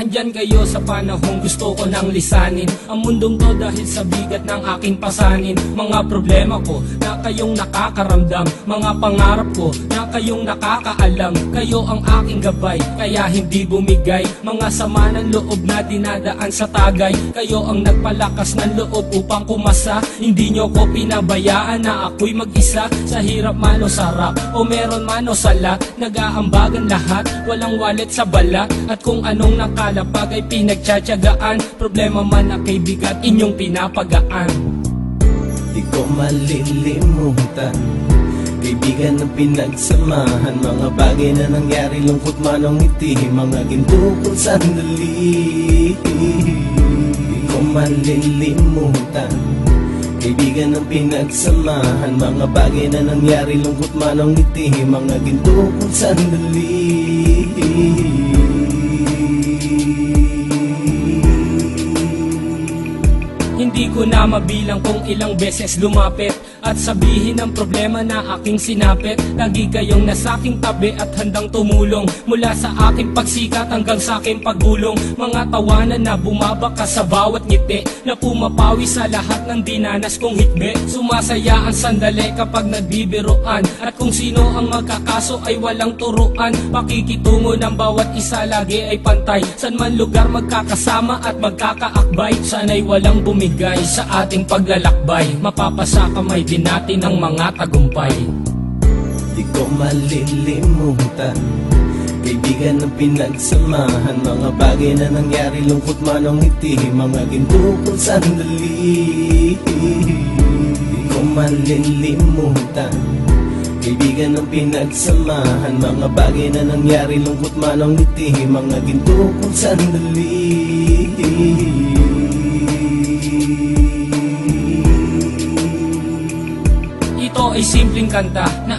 Andyan kayo sa panahong gusto ko nang lisanin ang mundong to dahil sa bigat ng aking pasanin. Mga problema ko na kayong nakakaramdam, mga pangarap ko na kayong nakakaalam. Kayo ang aking gabay, kaya hindi bumigay. Mga sama ng loob na dinadaan sa tagay. Kayo ang nagpalakas ng loob upang kumasa. Hindi nyo ko pinabayaan na ako'y mag-isa. Sa hirap man o sarap, o meron man o sala, nag-aambagan lahat, walang walet sa balat. At kung anong nakalapag ay pinagtsatsagaan, problema man na kay bigat, inyong pinapagaan. Di ko malilimutan kaibigan ng pinagsamahan, mga bagay na nangyari, lungkot man o ngiti, mga ginto kong sandali. Di ko malilimutan kaibigan ng pinagsamahan, mga bagay na nangyari, lungkot man o ngiti, mga ginto kong sandali. Hindi ko na mabilang kung ilang beses lumapit at sabihin ang problema na aking sinapit. Lagi kayong nasa aking tabi at handang tumulong, mula sa aking pagsikat hanggang sa aking paggulong. Mga tawanan na bumabaka sa bawat ngiti, na pumapawi sa lahat ng dinanas kong hikbi. Sumasaya ang sandali kapag nagbibiruan, at kung sino ang magkakaso ay walang turuan. Pakikitungo ng bawat isa lagi ay pantay, san man lugar magkakasama at magkakaakbay. Sana'y walang bumigay sa ating paglalakbay, mapapasa kamay din natin ang mga tagumpay. Di ko malilimutan kaibigan ng pinagsamahan, mga bagay na nangyari, lungkot man o ngiti, mga ginto kong sandali. Di ko malilimutan kaibigan ng pinagsamahan, mga bagay na nangyari, lungkot man o ngiti, mga ginto kong sandali. Ito ay simpleng kanta na